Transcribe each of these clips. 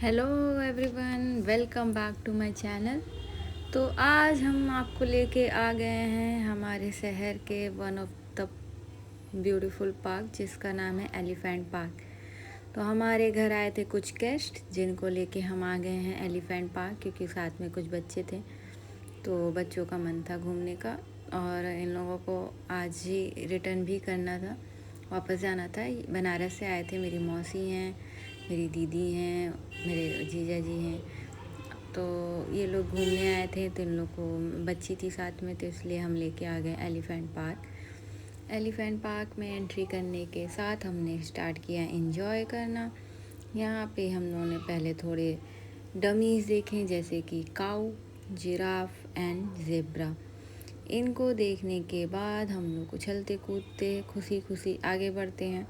Hello everyone, welcome back to my channel. तो आज हम आपको लेके आ गए हैं हमारे शहर के one of the beautiful park जिसका नाम है एलिफेंट पार्क। तो हमारे घर आए थे कुछ गेस्ट जिनको लेके हम आ गए हैं एलिफेंट पार्क, क्योंकि साथ में कुछ बच्चे थे तो बच्चों का मन था घूमने का। और इन लोगों को आज ही रिटर्न भी करना था, वापस जाना था। बनारस से आए थे, मेरी मौसी हैं, मेरी दीदी हैं, मेरे जीजा जी हैं। तो ये लोग घूमने आए थे, तो इन लोग को बच्ची थी साथ में, तो इसलिए हम लेके आ गए एलिफेंट पार्क। एलिफेंट पार्क में एंट्री करने के साथ हमने स्टार्ट किया एंजॉय करना। यहाँ पे हम लोगों ने पहले थोड़े डमीज़ देखे, जैसे कि काऊ, जिराफ एंड ज़ेब्रा। इनको देखने के बाद हम लोग उछलते कूदते खुशी खुशी आगे बढ़ते हैं।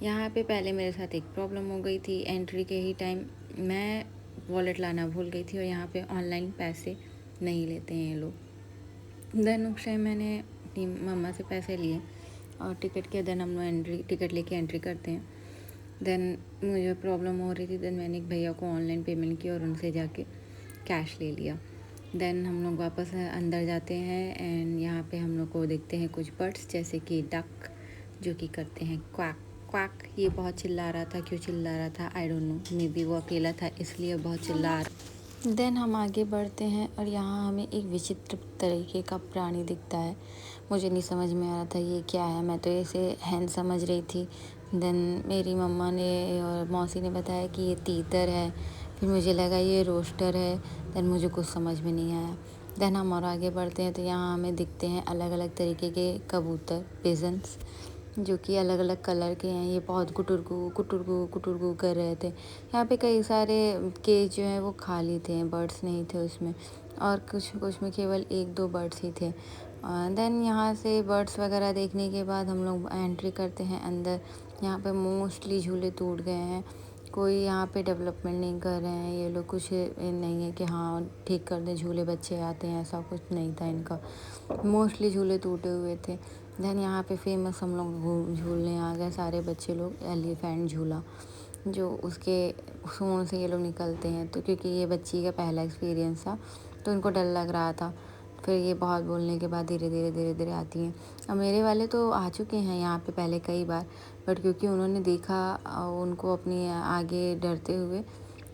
यहाँ पे पहले मेरे साथ एक प्रॉब्लम हो गई थी। एंट्री के ही टाइम मैं वॉलेट लाना भूल गई थी और यहाँ पे ऑनलाइन पैसे नहीं लेते हैं ये लोग। देन उस टाइम मैंने अपनी मम्मा से पैसे लिए और टिकट के देन हम लोग टिकट लेके एंट्री करते हैं। देन मुझे प्रॉब्लम हो रही थी, देन मैंने एक भैया को ऑनलाइन पेमेंट किया और उनसे जाके कैश ले लिया। देन हम लोग वापस अंदर जाते हैं एंड यहाँ पे हम लोग को देखते हैं कुछ बर्ड्स, जैसे कि डक जो कि करते हैं क्वाक क्वाक। ये बहुत चिल्ला रहा था, क्यों चिल्ला रहा था I don't know, may be वो अकेला था इसलिए बहुत चिल्ला रहा। देन हम आगे बढ़ते हैं और यहाँ हमें एक विचित्र तरीके का प्राणी दिखता है। मुझे नहीं समझ में आ रहा था ये क्या है, मैं तो इसे हैंड समझ रही थी। देन मेरी मम्मा ने और मौसी ने बताया कि ये तीतर है, फिर मुझे लगा ये रोस्टर है। देन मुझे कुछ समझ में नहीं आया। देन हम और आगे बढ़ते हैं तो यहाँ हमें दिखते हैं अलग अलग तरीके के कबूतर, पिजन्स, जो कि अलग अलग कलर के हैं। ये बहुत कुटुरगू कर रहे थे। यहाँ पे कई सारे केज जो हैं वो खाली थे, बर्ड्स नहीं थे उसमें, और कुछ कुछ में केवल एक दो बर्ड्स ही थे। देन यहाँ से बर्ड्स वगैरह देखने के बाद हम लोग एंट्री करते हैं अंदर। यहाँ पे मोस्टली झूले टूट गए हैं, कोई यहाँ पे डेवलपमेंट नहीं कर रहे हैं ये लोग। कुछ नहीं है कि हाँ ठीक कर दें झूले, बच्चे आते हैं, ऐसा कुछ नहीं था इनका। मोस्टली झूले टूटे हुए थे। देन यहाँ पे फेमस हम लोग झूलने आ गए सारे बच्चे लोग, एलिफेंट झूला, जो उसके सूंड से ये लोग निकलते हैं। तो क्योंकि ये बच्ची का पहला एक्सपीरियंस था तो इनको डर लग रहा था। फिर ये बहुत बोलने के बाद धीरे धीरे आती हैं। अब मेरे वाले तो आ चुके हैं यहाँ पे पहले कई बार, बट क्योंकि उन्होंने देखा उनको अपनी आगे डरते हुए,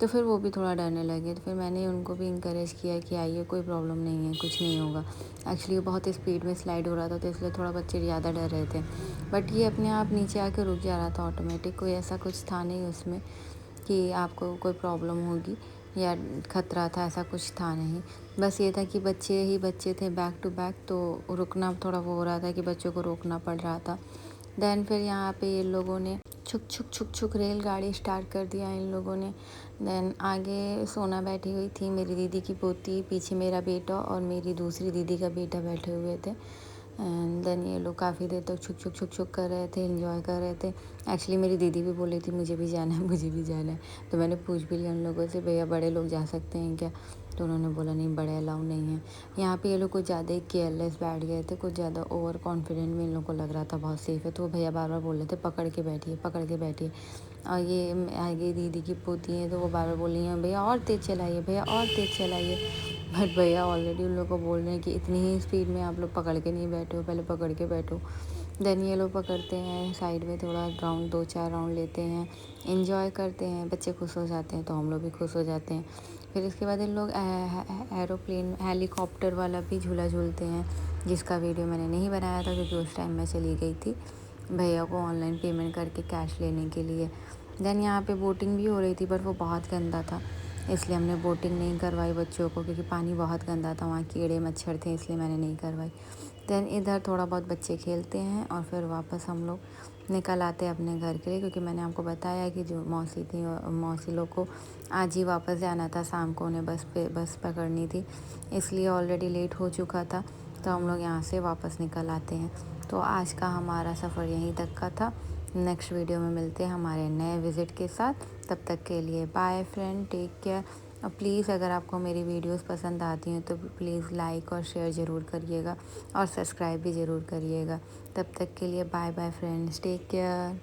तो फिर वो भी थोड़ा डरने लगे। तो फिर मैंने उनको भी इंकरेज किया कि आइए, कोई प्रॉब्लम नहीं है, कुछ नहीं होगा। एक्चुअली वो बहुत स्पीड में स्लाइड हो रहा था तो इसलिए थोड़ा बच्चे ज़्यादा डर रहे थे, बट ये अपने आप नीचे आके रुक जा रहा था ऑटोमेटिक। कोई ऐसा कुछ था नहीं उसमें कि आपको कोई प्रॉब्लम होगी या खतरा था, ऐसा कुछ था नहीं। बस ये था कि बच्चे ही बच्चे थे बैक टू बैक, तो रुकना थोड़ा वो हो रहा था कि बच्चों को रोकना पड़ रहा था। देन फिर यहाँ पे ये लोगों ने छुक छुक छुक छुक रेलगाड़ी स्टार्ट कर दिया इन लोगों ने। देन आगे सोना बैठी हुई थी, मेरी दीदी की पोती, पीछे मेरा बेटा और मेरी दूसरी दीदी का बेटा बैठे हुए थे। एंड देन ये लोग काफ़ी देर तक छुक छुक छुक छुक कर रहे थे, एंजॉय कर रहे थे। एक्चुअली मेरी दीदी भी बोली थी मुझे भी जाना है, मुझे भी जाना है। तो मैंने पूछ भी लिया उन लोगों से, भैया बड़े लोग जा सकते हैं क्या? तो उन्होंने बोला नहीं, बड़े अलाउ नहीं है। यहाँ पे ये लोग कुछ ज़्यादा ही केयरलेस बैठ गए थे, कुछ ज़्यादा ओवर कॉन्फिडेंट में इन लोग को लग रहा था बहुत सेफ़ है। तो वो भैया बार बार बोल रहे थे पकड़ के बैठिए, पकड़ के बैठिए। और ये आगे दीदी की पोती है तो वो बार बार बोल रही हैं भैया और तेज़ चलाइए, भैया और तेज़ चलाइए। बट भैया ऑलरेडी उन लोग को बोल रहे हैं कि इतनी ही स्पीड में आप लोग पकड़ के नहीं बैठे हो, पहले पकड़ के बैठो। देन ये लोग पकड़ते हैं, साइड में थोड़ा राउंड 2-4 राउंड लेते हैं, एंजॉय करते हैं, बच्चे खुश हो जाते हैं तो हम लोग भी खुश हो जाते हैं। फिर इसके बाद इन लोग एरोप्लेन हेलीकॉप्टर वाला भी झूला झूलते हैं, जिसका वीडियो मैंने नहीं बनाया था क्योंकि उस टाइम मैं चली गई थी भैया को ऑनलाइन पेमेंट करके कैश लेने के लिए। देन यहाँ पे बोटिंग भी हो रही थी, बट वो बहुत गंदा था इसलिए हमने बोटिंग नहीं करवाई बच्चों को, क्योंकि पानी बहुत गंदा था, वहाँ कीड़े मच्छर थे, इसलिए मैंने नहीं करवाई। देन इधर थोड़ा बहुत बच्चे खेलते हैं और फिर वापस हम लोग निकल आते हैं अपने घर के लिए, क्योंकि मैंने आपको बताया कि जो मौसी थी, मौसी लोग को आज ही वापस जाना था, शाम को उन्हें बस पकड़नी थी, इसलिए ऑलरेडी लेट हो चुका था। तो हम लोग यहाँ से वापस निकल आते हैं। तो आज का हमारा सफ़र यहीं तक का था। नेक्स्ट वीडियो में मिलते हैं हमारे नए विज़िट के साथ। तब तक के लिए बाय फ्रेंड, टेक केयर। और प्लीज़ अगर आपको मेरी वीडियोस पसंद आती हैं तो प्लीज़ लाइक और शेयर ज़रूर करिएगा और सब्सक्राइब भी ज़रूर करिएगा। तब तक के लिए bye bye friends, take care.